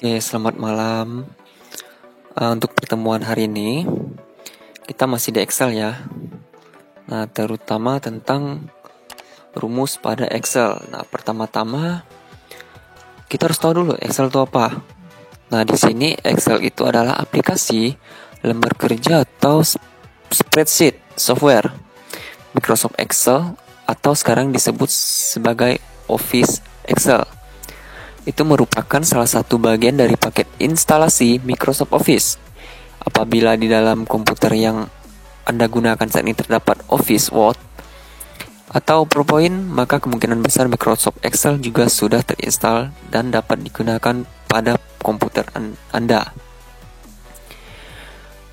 Oke, selamat malam. Untuk pertemuan hari ini, kita masih di Excel ya. Nah, terutama tentang rumus pada Excel. Nah, pertama-tama kita harus tahu dulu Excel itu apa. Nah, di sini Excel itu adalah aplikasi lembar kerja atau spreadsheet software Microsoft Excel atau sekarang disebut sebagai Office Excel. Itu merupakan salah satu bagian dari paket instalasi Microsoft Office. Apabila di dalam komputer yang Anda gunakan saat ini terdapat Office Word atau PowerPoint, maka kemungkinan besar Microsoft Excel juga sudah terinstall dan dapat digunakan pada komputer Anda.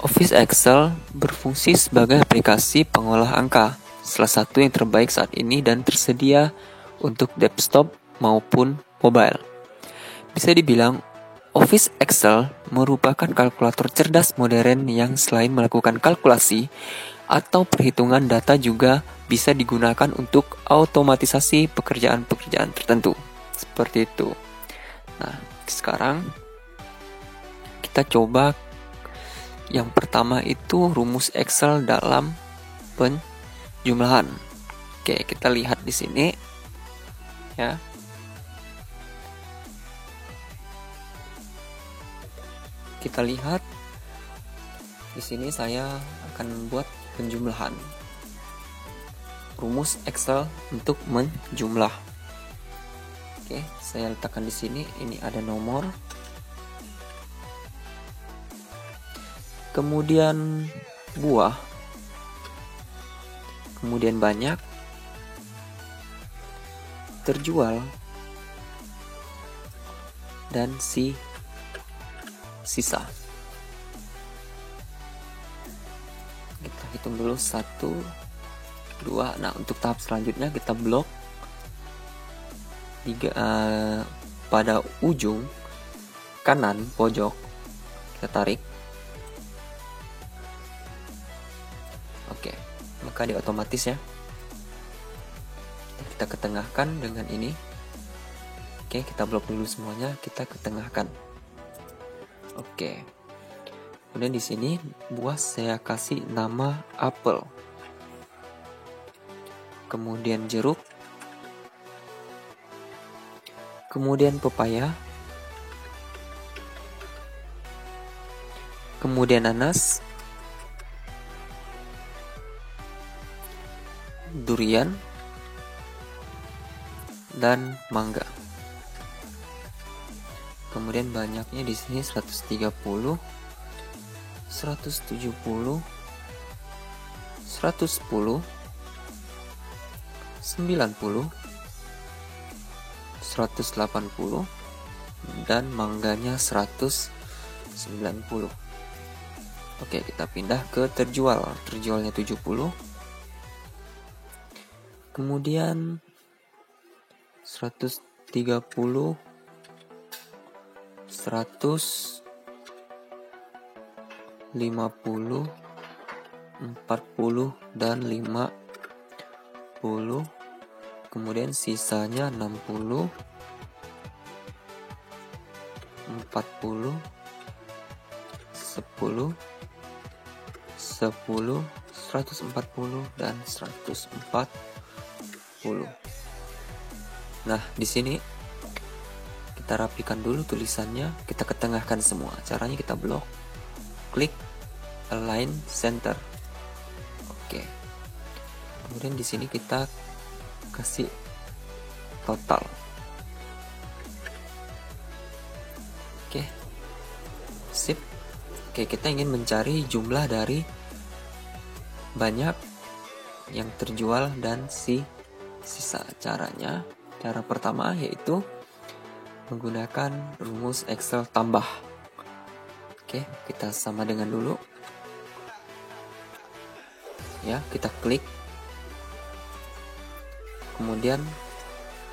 Office Excel berfungsi sebagai aplikasi pengolah angka, salah satu yang terbaik saat ini dan tersedia untuk desktop maupun mobile. Bisa dibilang, Office Excel merupakan kalkulator cerdas modern yang selain melakukan kalkulasi atau perhitungan data juga bisa digunakan untuk otomatisasi pekerjaan-pekerjaan tertentu. Seperti itu. Nah, sekarang kita coba yang pertama itu rumus Excel dalam penjumlahan. Oke, kita lihat di sini ya. Kita lihat di sini saya akan membuat penjumlahan. Rumus Excel untuk menjumlah. Oke, saya letakkan di sini. Ini ada nomor. Kemudian buah. Kemudian banyak. Terjual. Dan sisa. Kita hitung dulu 1, 2. Nah, untuk tahap selanjutnya kita blok 3 pada ujung kanan pojok kita tarik. Oke, maka dia otomatis ya. Kita ketengahkan dengan ini. Oke, kita blok dulu semuanya, kita ketengahkan. Oke. Kemudian di sini buah saya kasih nama apel. Kemudian jeruk. Kemudian pepaya. Kemudian nanas. Durian. Dan mangga. Kemudian banyaknya di sini 130, 170, 110, 90, 180, dan mangganya 190. Oke, kita pindah ke terjual. Terjualnya 70. Kemudian 130, 150, 40, dan 50. Kemudian sisanya 60, 40, 10, 10, 140, dan 140. Nah, di sini kita rapikan dulu tulisannya, kita ketengahkan semua. Caranya kita blok, klik align center. Oke. Kemudian di sini kita kasih total. Oke. Sip. Oke, kita ingin mencari jumlah dari banyak yang terjual dan sisa. Cara pertama yaitu menggunakan rumus Excel tambah. Oke, kita sama dengan dulu. Ya, kita klik. Kemudian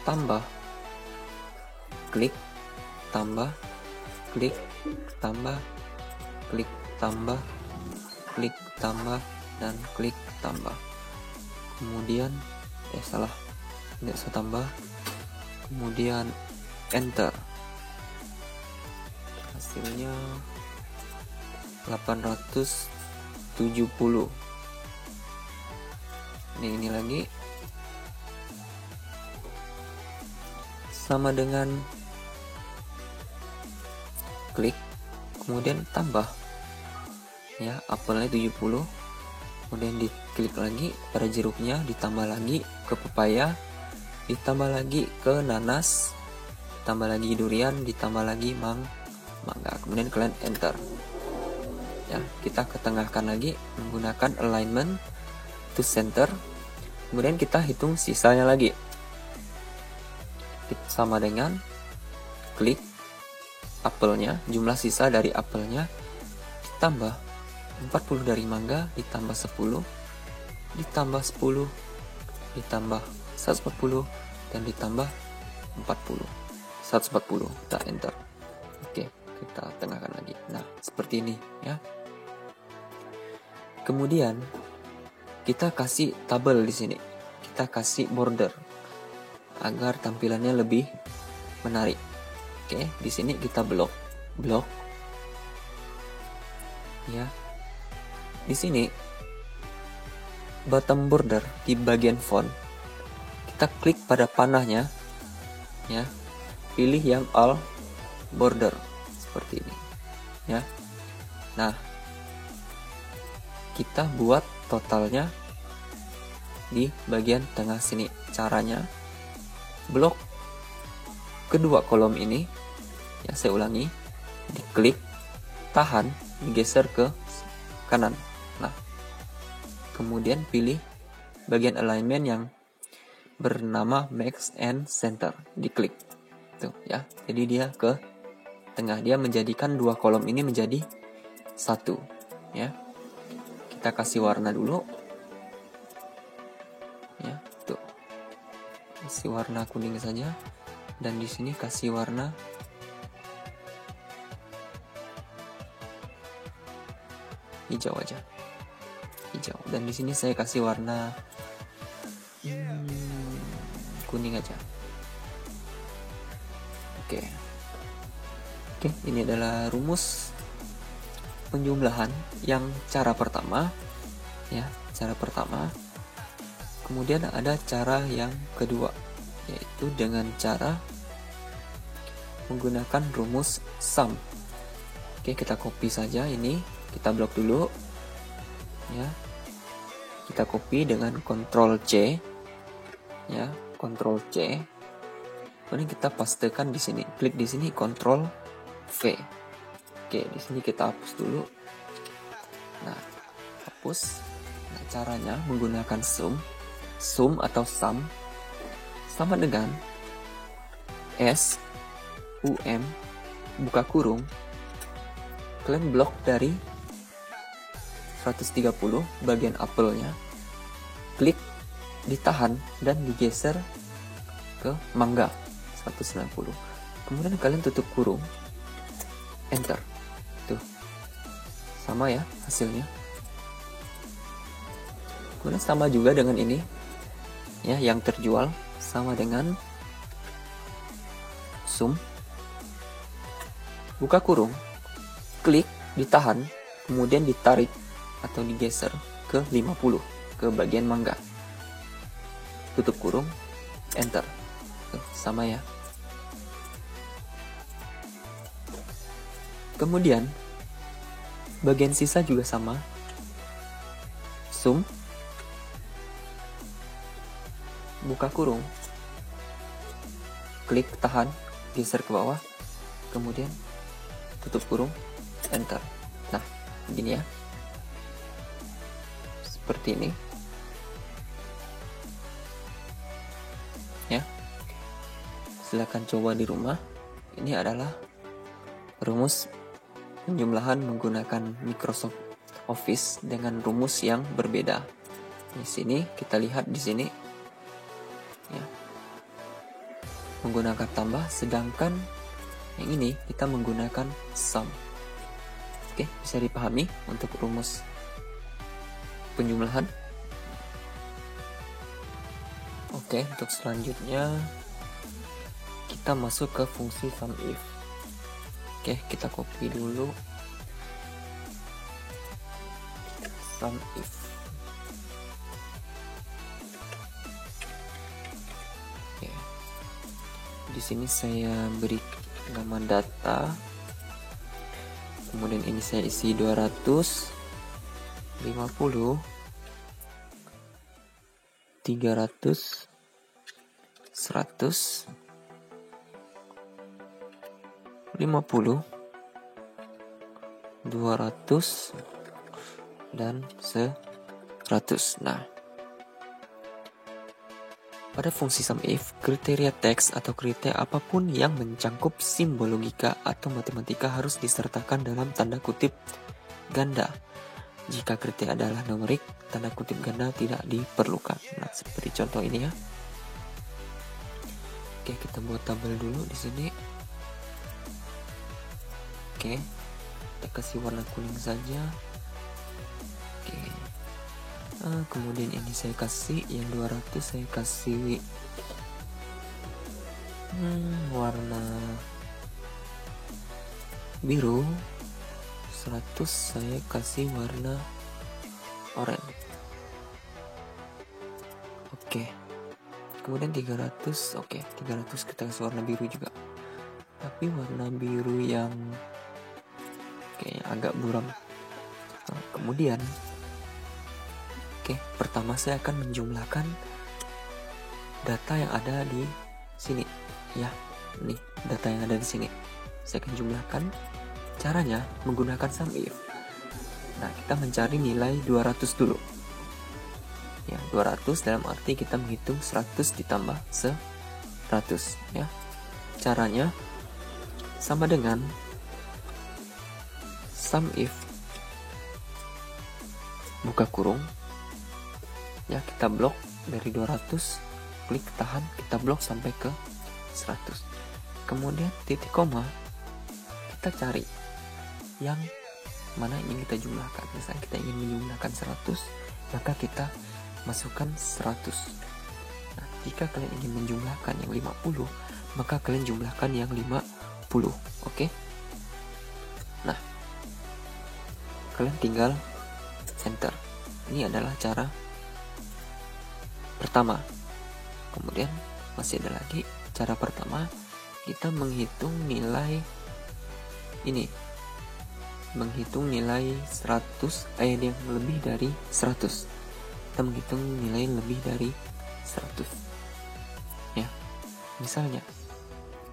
tambah. Klik, tambah, klik, tambah, klik, tambah, klik, tambah, dan klik, tambah. Kemudian, nggak usah tambah. Kemudian enter. hasilnya 870. Ini lagi sama dengan klik, kemudian tambah ya, apelnya 70, kemudian diklik lagi pada jeruknya, ditambah lagi ke pepaya, ditambah lagi ke nanas, ditambah lagi durian, ditambah lagi mangga. Kemudian kalian enter ya. Kita ketengahkan lagi menggunakan alignment to center, kemudian kita hitung sisanya lagi sama dengan klik apelnya, jumlah sisa dari apelnya, ditambah 40 dari mangga, ditambah 10, ditambah 10, ditambah 140, dan ditambah 40. 140, kita enter. Oke, kita tengahkan lagi. Nah, seperti ini ya. Kemudian kita kasih tabel di sini. Kita kasih border agar tampilannya lebih menarik. Oke, di sini kita blok ya. Di sini bottom border di bagian font, kita klik pada panahnya ya, pilih yang all border seperti ini ya. Nah, kita buat totalnya di bagian tengah sini. Caranya, blok kedua kolom ini ya, saya ulangi, diklik, tahan, digeser ke kanan. Nah, kemudian pilih bagian alignment yang bernama max and center, diklik tuh ya. Jadi dia ke tengah, dia menjadikan dua kolom ini menjadi satu ya. Kita kasih warna dulu ya, tuh kasih warna kuning saja, dan di sini kasih warna hijau aja, hijau, dan di sini saya kasih warna kuning aja. Oke, ini adalah rumus penjumlahan yang cara pertama ya, cara pertama. Kemudian ada cara yang kedua, yaitu dengan cara menggunakan rumus sum. Oke, kita copy saja ini, kita blok dulu ya. Kita copy dengan Ctrl C ya, Ctrl C. Kemudian kita pastekan di sini, klik di sini Ctrl V. Oke, di sini kita hapus dulu. Nah, hapus. Nah, caranya menggunakan sum atau sum sama dengan SUM buka kurung, kalian blok dari 130 bagian apelnya, klik, ditahan, dan digeser ke mangga 190. Kemudian kalian tutup kurung, enter. Tuh, sama ya hasilnya. Kemudian sama juga dengan ini ya, yang terjual sama dengan sum buka kurung, klik, ditahan, kemudian ditarik atau digeser ke 50 ke bagian mangga, tutup kurung, enter. Tuh, sama ya. Kemudian bagian sisa juga sama, sum buka kurung, klik, tahan, geser ke bawah, kemudian tutup kurung, enter. Nah, begini ya, seperti ini ya. Silakan coba di rumah. Ini adalah rumus penjumlahan menggunakan Microsoft Office dengan rumus yang berbeda. Di sini kita lihat di sini ya, menggunakan tambah, sedangkan yang ini kita menggunakan sum. Oke, bisa dipahami untuk rumus penjumlahan. Oke, untuk selanjutnya kita masuk ke fungsi sum if. Oke, kita copy dulu sum if. Oke. Di sini saya beri nama data. Kemudian ini saya isi 250, 300, 100, 50, 200, dan 100. Nah, pada fungsi SUMIF, kriteria teks atau kriteria apapun yang mencangkup simbol logika atau matematika harus disertakan dalam tanda kutip ganda. Jika kriteria adalah numerik, tanda kutip ganda tidak diperlukan. Nah, seperti contoh ini ya. Oke, kita buat tabel dulu di sini. Oke, kita kasih warna kuning saja. Oke. Kemudian ini saya kasih yang 200, saya kasih warna biru. 100 saya kasih warna oranye. Oke. Kemudian 300, oke, 300 kita kasih warna biru juga. Tapi warna biru yang kayak agak buram. Nah, kemudian pertama saya akan menjumlahkan data yang ada di sini ya. Nih, data yang ada di sini. Saya akan jumlahkan. Caranya menggunakan SUMIF. Nah, kita mencari nilai 200 dulu. Ya, 200 dalam arti kita menghitung 100 ditambah 100 ya. Caranya sama dengan SUMIF buka kurung. Ya, kita blok dari 200, klik tahan, kita blok sampai ke 100. Kemudian titik koma, kita cari yang mana ingin kita jumlahkan. Misalnya kita ingin menjumlahkan 100, maka kita masukkan 100. Nah, jika kalian ingin menjumlahkan yang 50, maka kalian jumlahkan yang 50. Oke? Nah, kalian tinggal enter. Ini adalah cara pertama. Kemudian masih ada lagi cara pertama, kita menghitung nilai ini, menghitung nilai 100 yang lebih dari 100. Kita menghitung nilai lebih dari 100 ya. Misalnya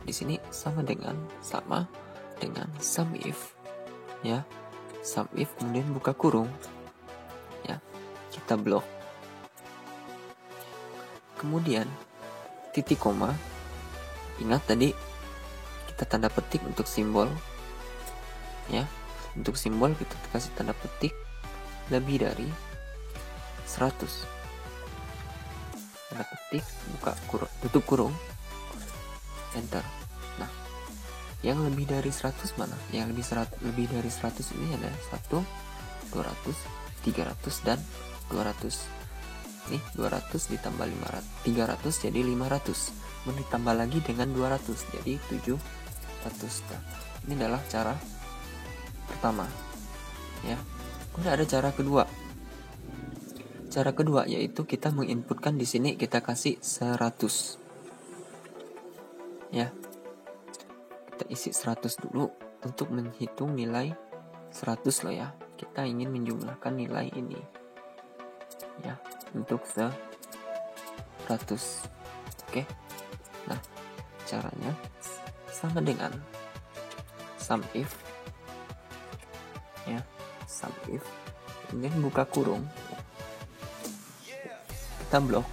di sini sama dengan SUMIF ya. SUMIF kemudian buka kurung ya, kita blok. Kemudian titik koma, ingat tadi kita tanda petik untuk simbol ya. Untuk simbol kita kasih tanda petik lebih dari 100. Tanda petik, buka kurung, tutup kurung, enter. Nah, yang lebih dari 100 mana? Yang lebih dari 100 ini ada 1, 200, 300, dan 200. Nih, 200 ditambah 500, 300 jadi 500. Ditambah lagi dengan 200 jadi 700. Nah, ini adalah cara pertama ya. Kemudian ada cara kedua. Cara kedua yaitu kita menginputkan di sini, kita kasih 100 ya. Kita isi 100 dulu untuk menghitung nilai 100 loh ya. Kita ingin menjumlahkan nilai ini ya, untuk 100. Oke. Nah, caranya sama dengan SUMIF ya. SUMIF kemudian buka kurung, kita blok,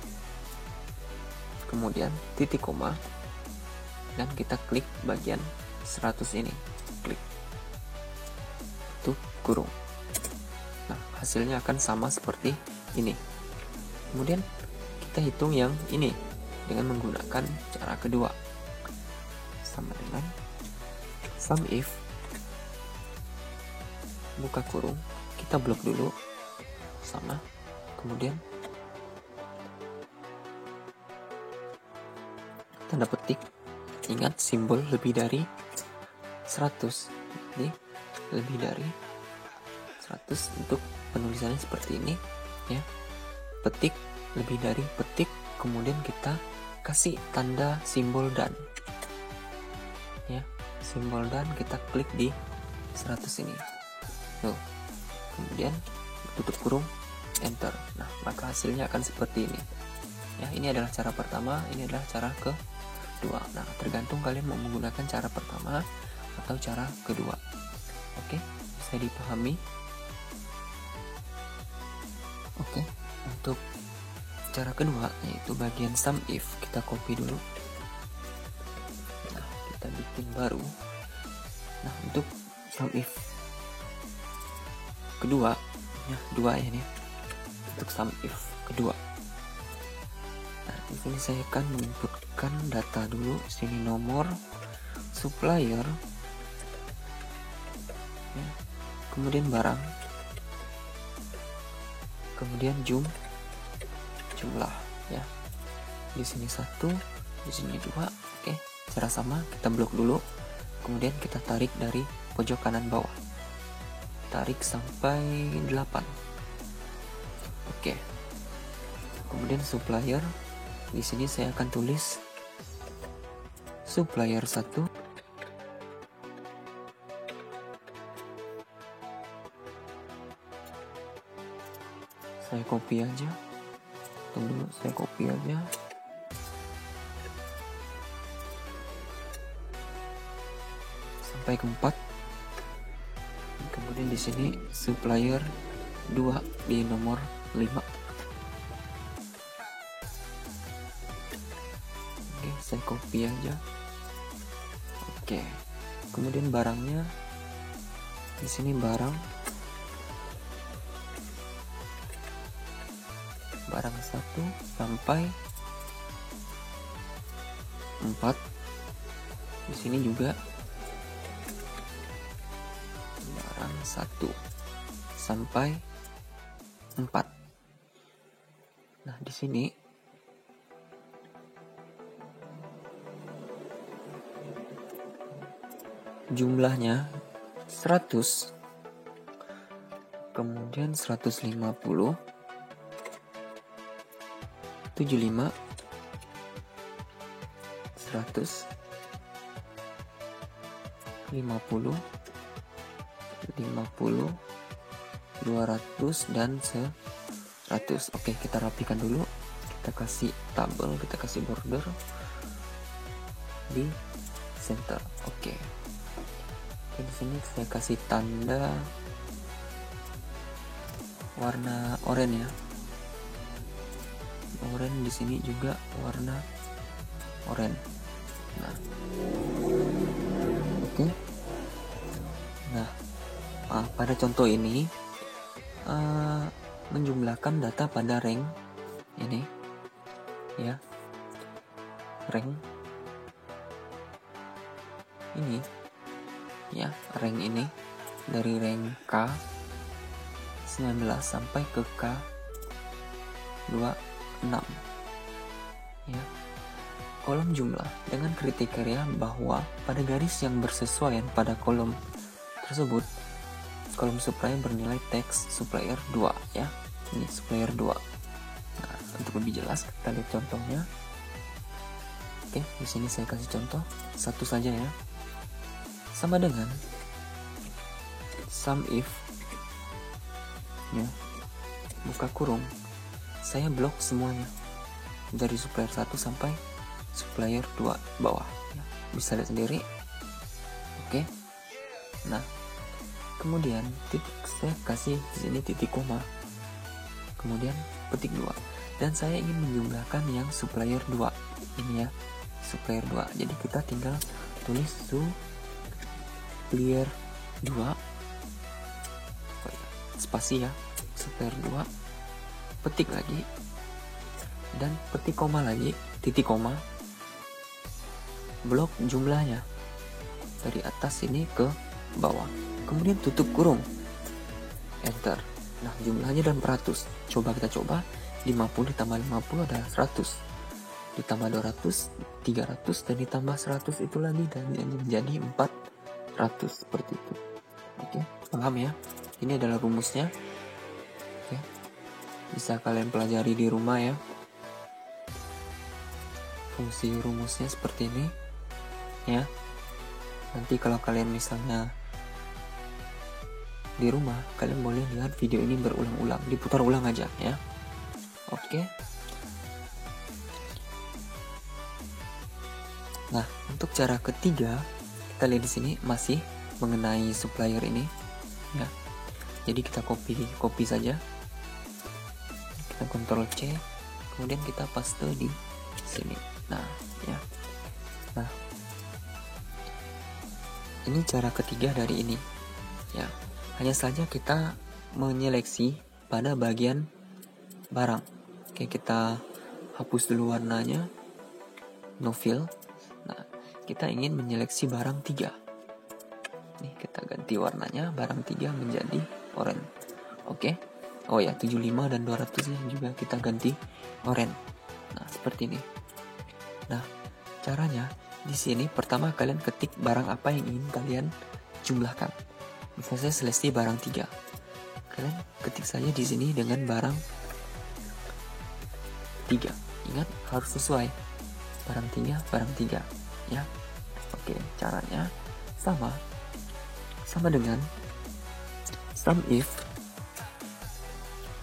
kemudian titik koma, dan kita klik bagian 100 ini, klik tutup kurung. Nah, hasilnya akan sama seperti ini. Kemudian kita hitung yang ini dengan menggunakan cara kedua, sama dengan SUMIF buka kurung, kita blok dulu sama, kemudian tanda petik, ingat simbol lebih dari 100. Jadi lebih dari 100 untuk penulisannya seperti ini ya. Petik, lebih dari petik, kemudian kita kasih tanda simbol dan ya, simbol dan kita klik di 100 ini tuh, kemudian tutup kurung, enter. Nah, maka hasilnya akan seperti ini ya. Ini adalah cara pertama, ini adalah cara kedua. Nah, tergantung kalian mau menggunakan cara pertama atau cara kedua. Oke, bisa dipahami? Oke, untuk cara kedua yaitu bagian sum if, kita copy dulu. Nah, kita bikin baru. Nah, untuk sum if kedua ya, dua ya nih. Untuk sum if kedua. Nah, di sini saya akan menginputkan data dulu. Sini nomor supplier ya, kemudian barang, kemudian jumlah ya. Di sini 1, di sini 2. Oke, cara sama, kita blok dulu. Kemudian kita tarik dari pojok kanan bawah. Tarik sampai 8. Oke. Kemudian supplier, di sini saya akan tulis supplier 1. Saya copy aja. Tunggu, saya copy aja. Sampai ke 4. Kemudian di sini supplier 2 di nomor 5. Oke, saya copy aja. Oke. Kemudian barangnya di sini barang 1 sampai 4. Di sini juga barang 1 sampai 4. Nah, di sini jumlahnya 100, kemudian 150, 75, 100, 50, 50, 200 dan 100. Oke, kita rapikan dulu. Kita kasih tabel, kita kasih border di center. Oke. Di sini saya kasih tanda warna oranye ya. Oranye, di sini juga warna oranye. Nah, oke. Nah, pada contoh ini menjumlahkan data pada rank ini ya, rank ini ya, rank ini dari rank K19 sampai ke K26 ya. Kolom jumlah dengan kriteria bahwa pada garis yang bersesuaian pada kolom tersebut, kolom supplier bernilai teks supplier 2 ya. Ini supplier 2. Nah, untuk lebih jelas kita lihat contohnya. Oke, di sini saya kasih contoh satu saja ya. Sama dengan sum if ya, buka kurung, saya blok semuanya dari supplier 1 sampai supplier 2 bawah ya. Bisa lihat sendiri. Oke. Nah, kemudian saya kasih di sini titik koma, kemudian petik 2, dan saya ingin menjumlahkan yang supplier 2 ini ya, supplier 2. Jadi kita tinggal tulis supplier 2 spasi ya, supplier 2, petik lagi, dan petik koma lagi, titik koma, blok jumlahnya dari atas ini ke bawah, kemudian tutup kurung, enter. Nah, jumlahnya dan peratus. Coba kita coba, 50 ditambah 50 adalah 100, ditambah 200, 300, dan ditambah 100 itu lagi dan menjadi 400. 100 seperti itu. Oke, paham ya? Ini adalah rumusnya. Oke. Bisa kalian pelajari di rumah ya. Fungsi rumusnya seperti ini ya. Nanti kalau kalian misalnya di rumah, kalian boleh lihat video ini berulang-ulang, diputar ulang aja ya. Oke. Nah, untuk cara ketiga, kita lihat di sini masih mengenai supplier ini ya. Jadi kita copy saja. Kita Ctrl C, kemudian kita paste di sini. Nah, ya. Nah, ini cara ketiga dari ini. Ya. Hanya saja kita menyeleksi pada bagian barang. Oke, kita hapus dulu warnanya. No fill. Nah, kita ingin menyeleksi barang 3. Nih, kita ganti warnanya barang 3 menjadi oranye. Oke. Oh ya, 75 dan 200 juga kita ganti oranye. Nah, seperti ini. Nah, caranya di sini pertama kalian ketik barang apa yang ingin kalian jumlahkan. Misalnya saya seleksi barang 3. Kalian ketik saja di sini dengan barang 3. Ingat harus sesuai. Barang 3 ya. Oke, caranya sama dengan sum if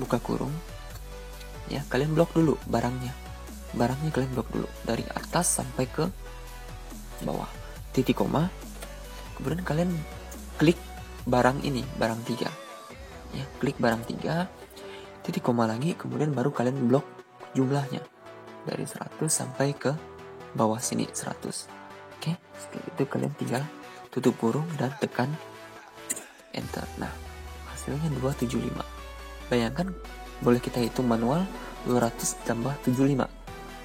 buka kurung ya, kalian blok dulu barangnya kalian blok dulu dari atas sampai ke bawah, titik koma, kemudian kalian klik barang ini, barang 3 ya, klik barang 3, titik koma lagi, kemudian baru kalian blok jumlahnya dari 100 sampai ke bawah sini 100. Oke, setelah itu kalian tinggal tutup kurung dan tekan enter. Nah, hasilnya 275. Bayangkan, boleh kita hitung manual, 200 tambah 75,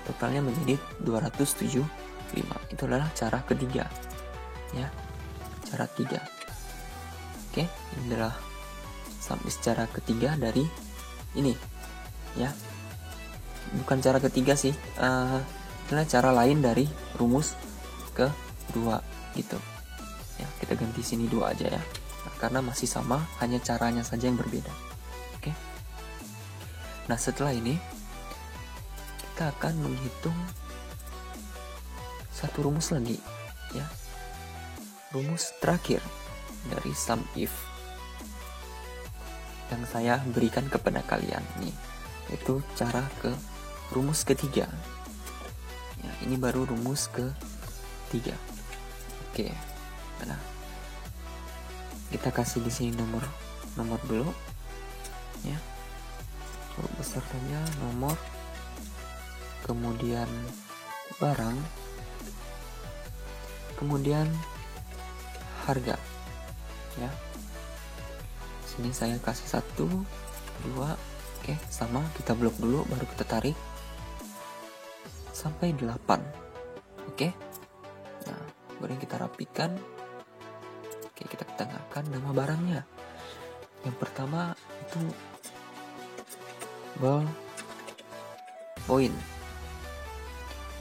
totalnya menjadi 275. Itu adalah cara ketiga ya, cara 3. Oke, ini adalah cara ketiga dari ini ya. Bukan cara ketiga sih, adalah cara lain dari rumus kedua gitu ya. Kita ganti sini 2 aja ya. Nah, karena masih sama, hanya caranya saja yang berbeda. Oke. Nah, setelah ini kita akan menghitung satu rumus lagi ya. Rumus terakhir dari sum if yang saya berikan kepada kalian nih, yaitu cara ke rumus ketiga. Ya, ini baru rumus ketiga. Oke. Nah, kita kasih di sini nomor dulu ya. Huruf besar saja, nomor, kemudian barang, kemudian harga ya. Sini saya kasih 1, 2. Oke, sama, kita blok dulu baru kita tarik sampai 8. Oke. Nah, kemudian kita rapikan. Oke, kita tengahkan nama barangnya. Yang pertama itu ballpoint.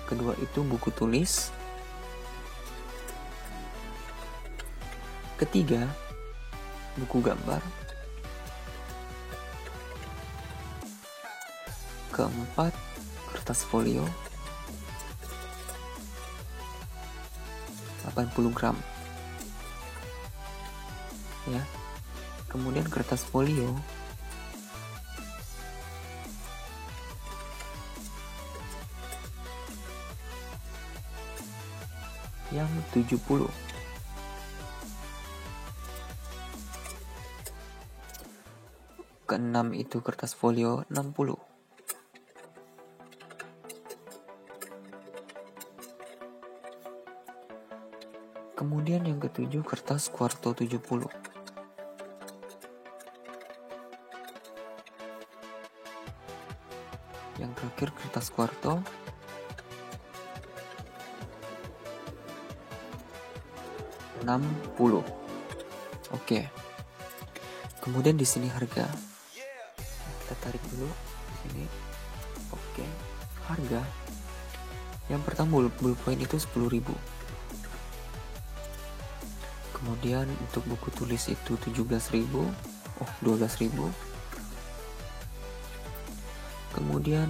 Kedua itu buku tulis. Ketiga, buku gambar. Keempat, kertas folio 80 gram ya. Kemudian kertas folio yang 70. Keenam itu kertas folio 60. Kemudian yang ketujuh kertas kuarto 70. Yang terakhir kertas kuarto 60. Oke. Kemudian di sini harga. Kita tarik dulu di sini. Oke. Harga. Yang pertama ballpoint itu 10.000. Kemudian untuk buku tulis itu 12.000, 12.000. Kemudian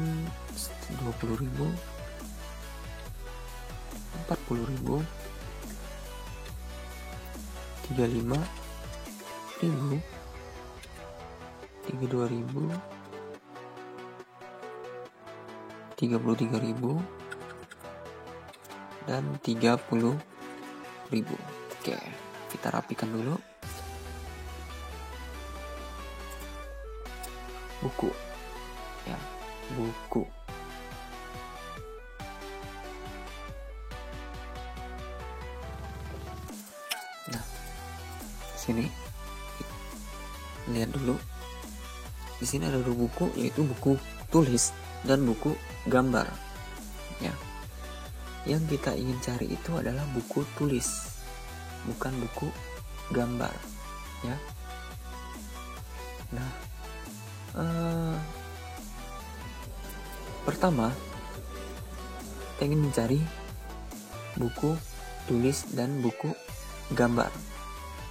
20.000, 40.000, 35.000, 32.000, 33.000, dan 30.000. Oke, kita rapikan dulu. Buku, ya, buku. Nah, sini lihat dulu. Di sini ada 2 buku, yaitu buku tulis dan buku gambar. Ya, yang kita ingin cari itu adalah buku tulis, bukan buku gambar, ya. Nah, pertama kita ingin mencari buku tulis dan buku gambar,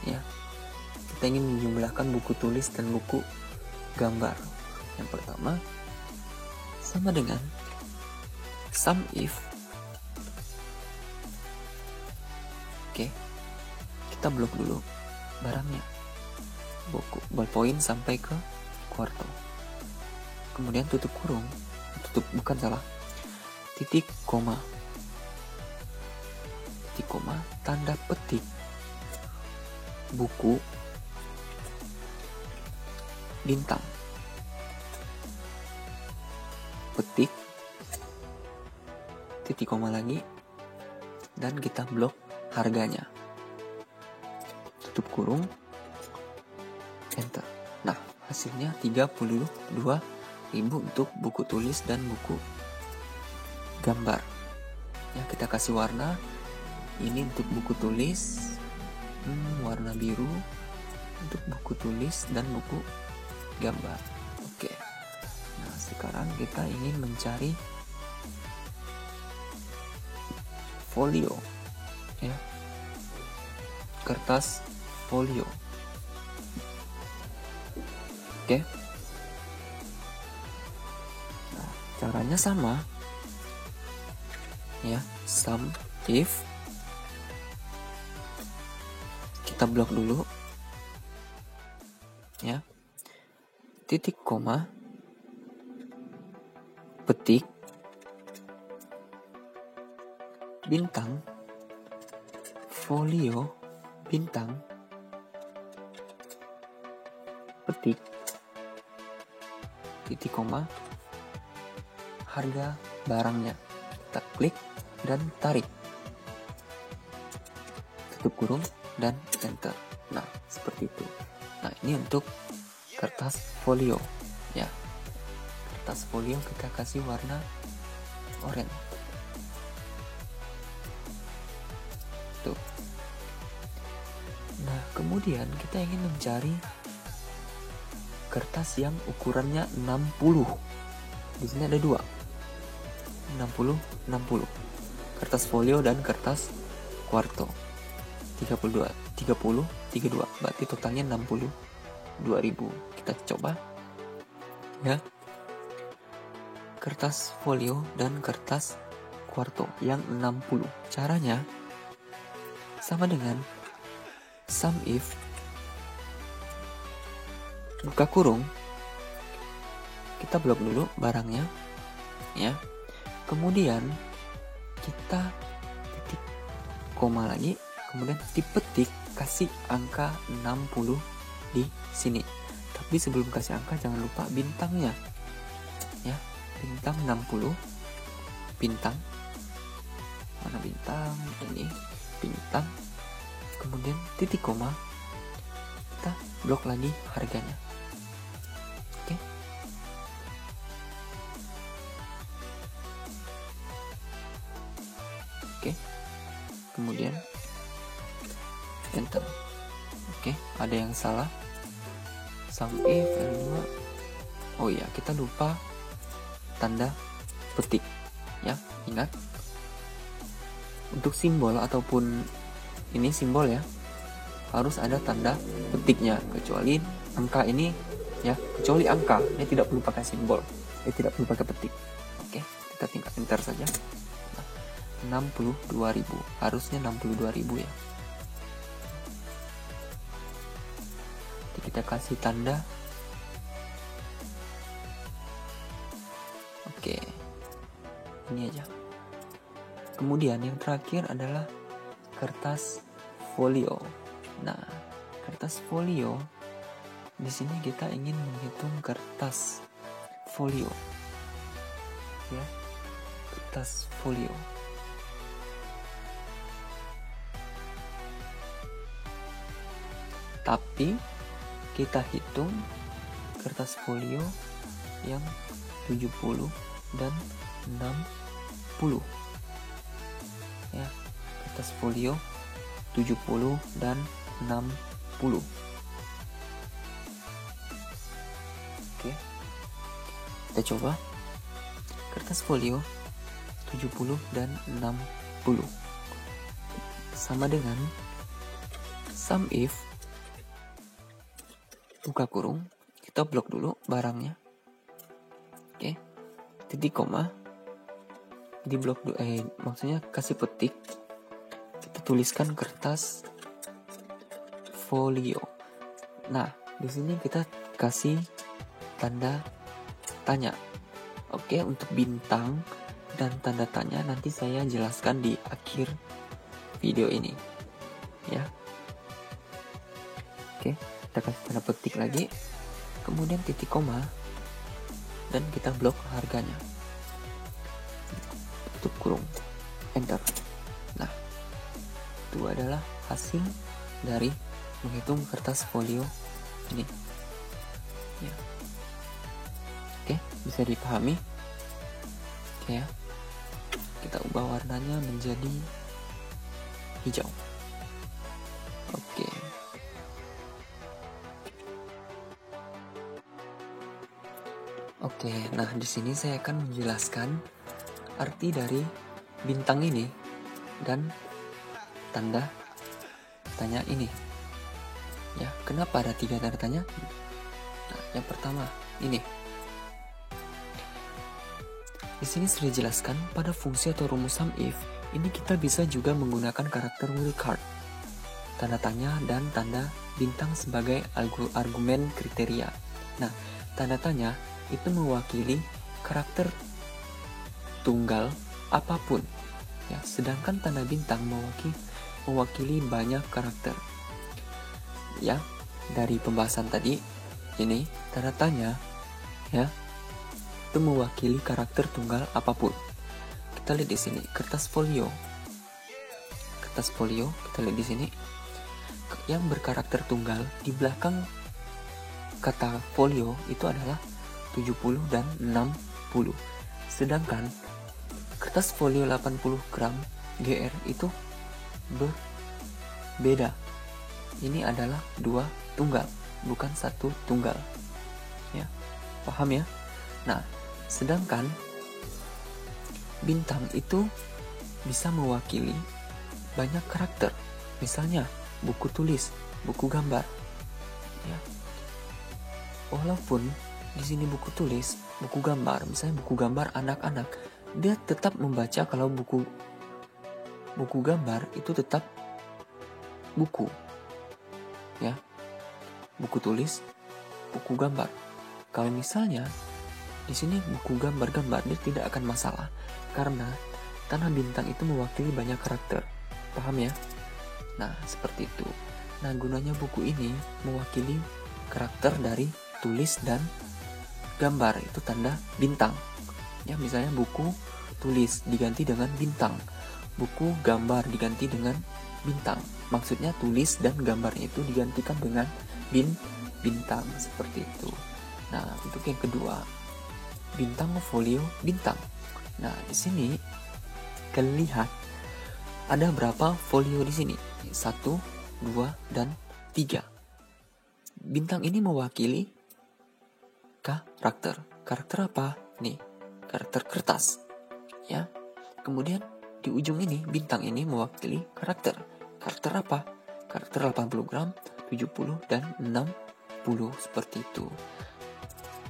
ya. Kita ingin menjumlahkan buku tulis dan buku gambar. Yang pertama sama dengan sum if. Oke, kita blok dulu barangnya, buku ballpoint sampai ke kuarto. Kemudian tutup kurung, titik koma, tanda petik, buku bintang, petik, titik koma lagi, dan kita blok harganya, tutup kurung, enter. Nah, hasilnya 32.000 untuk buku tulis dan buku gambar. Ya, kita kasih warna. Ini untuk buku tulis, warna biru untuk buku tulis dan buku gambar. Oke. Nah, sekarang kita ingin mencari folio, ya, kertas folio. Oke. Nah, caranya sama, ya, sum if. Kita blok dulu, ya, titik koma, petik, bintang, folio, bintang, petik, titik koma, harga barangnya. Kita klik dan tarik, tutup kurung, dan enter. Nah, seperti itu. Nah, ini untuk kertas folio, ya. Kertas folio kita kasih warna oranye. Tuh. Nah, kemudian kita ingin mencari kertas yang ukurannya 60. Di sini ada 2. 60. Kertas folio dan kertas kuarto. 32. Berarti totalnya 62.000. Kita coba, ya. Kertas folio dan kertas kuarto yang 60. Caranya sama dengan sum if, buka kurung, kita blok dulu barangnya, ya. Kemudian kita titik koma lagi, kemudian dipetik, kasih angka 60 di sini. Tapi sebelum kasih angka jangan lupa bintangnya, ya. Bintang 60, bintang, mana bintang, ini bintang, kemudian titik koma, kita blok lagi harganya. Oke. Kemudian enter. Oke, ada yang salah. Sum if L2. Oh iya, kita lupa tanda petik, ya. Ingat, untuk simbol ataupun ini simbol, ya, harus ada tanda petiknya, kecuali angka ini ya, kecuali angka ini tidak perlu pakai simbol, tidak perlu pakai petik. Oke, kita tinggal enter saja. 62.000, harusnya 62.000 ya. Jadi kita kasih tanda. Oke, ini aja. Kemudian yang terakhir adalah kertas folio. Nah, kertas folio di sini kita ingin menghitung kertas folio, ya, kertas folio. Tapi kita hitung kertas folio yang 70 dan 60. Ya, kertas folio 70 dan 60. Oke. Kita coba. Kertas folio 70 dan 60 sama dengan sum if buka kurung, kita blok dulu barangnya. Oke. Titik koma di blok maksudnya kasih petik, kita tuliskan kertas folio. Nah, di sini kita kasih tanda tanya. Oke, untuk bintang dan tanda tanya nanti saya jelaskan di akhir video ini, ya. Oke, kita kasih tanda petik lagi, kemudian titik koma, dan kita blok harganya. Tutup kurung, enter. Nah, itu adalah hasil dari menghitung kertas folio ini. Ya. Oke, bisa dipahami? Oke ya. Kita ubah warnanya menjadi hijau. Oke. Oke, nah di sini saya akan menjelaskan arti dari bintang ini dan tanda tanya ini. Ya, kenapa ada 3 tanda tanya? Nah, yang pertama ini. Di sini sudah dijelaskan pada fungsi atau rumus sum if ini kita bisa juga menggunakan karakter wildcard, tanda tanya dan tanda bintang sebagai argumen kriteria. Nah, tanda tanya itu mewakili karakter tunggal apapun, ya. Sedangkan tanda bintang mewakili banyak karakter. Ya, dari pembahasan tadi ini tanda tanya, ya, itu mewakili karakter tunggal apapun. Kita lihat di sini kertas folio. Kertas folio kita lihat di sini yang berkarakter tunggal di belakang kata folio itu adalah 70 dan 60. Sedangkan kertas folio 80 gram GR itu berbeda. Ini adalah 2 tunggal, bukan 1 tunggal. Ya, paham ya? Nah, sedangkan bintang itu bisa mewakili banyak karakter. Misalnya buku tulis, buku gambar. Ya. Walaupun di sini buku tulis, buku gambar, misalnya buku gambar anak-anak, dia tetap membaca kalau buku gambar itu tetap buku. Ya. Buku tulis, buku gambar. Kalau misalnya di sini buku gambar-gambar, dia tidak akan masalah karena tanda bintang itu mewakili banyak karakter. Paham ya? Nah, seperti itu. Nah, gunanya buku ini mewakili karakter dari tulis dan gambar, itu tanda bintang. Ya, misalnya buku tulis diganti dengan bintang, buku gambar diganti dengan bintang. Maksudnya tulis dan gambarnya itu digantikan dengan bintang, seperti itu. Nah, untuk yang kedua, bintang folio bintang. Nah, di sini kalian lihat ada berapa folio di sini? 1, 2, dan 3. Bintang ini mewakili karakter. Karakter apa? Nih, karakter kertas. Ya. Kemudian di ujung ini bintang ini mewakili karakter. Karakter apa? karakter 80 gram, 70 dan 60 seperti itu.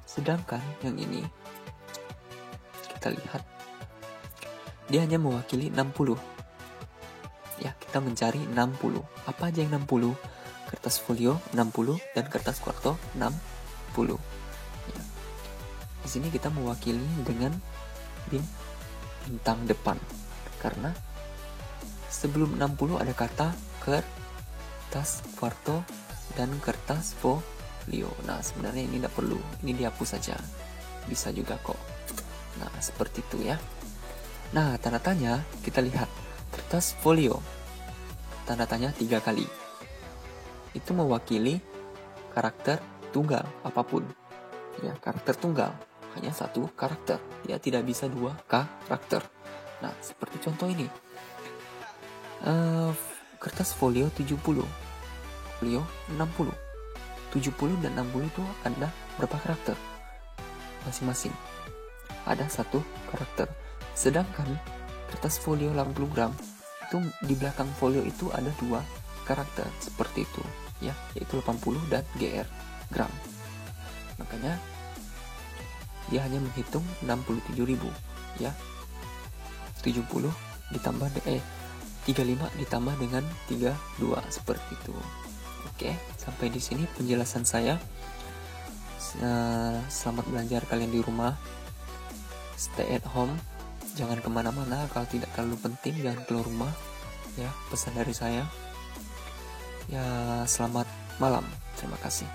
Sedangkan yang ini kita lihat dia hanya mewakili 60. Ya, kita mencari 60. Apa aja yang 60? Kertas folio 60 dan kertas kuarto 60. Ya. Di sini kita mewakili dengan bintang depan karena sebelum 60 ada kata kertas kuarto dan kertas folio. Nah, sebenarnya ini tidak perlu, ini dihapus saja, bisa juga kok. Nah, seperti itu ya. Nah, tanda tanya kita lihat kertas folio, tanda tanya 3 kali, itu mewakili karakter tunggal apapun ya, karakter tunggal, hanya satu karakter, ya tidak bisa 2 karakter. Nah, seperti contoh ini, kertas folio 70, folio 60. 70 dan 60 itu ada berapa karakter? Masing-masing ada 1 karakter. Sedangkan kertas folio 80 gram itu di belakang folio itu ada 2 karakter seperti itu ya, yaitu 80 dan GR gram. Makanya dia hanya menghitung 67.000 ya. 70 ditambah 35 ditambah dengan 32 seperti itu. Oke, sampai di sini penjelasan saya. Selamat belajar kalian di rumah. Stay at home. Jangan kemana-mana, kalau tidak terlalu penting jangan keluar rumah. Ya, pesan dari saya. Ya, selamat malam. Terima kasih.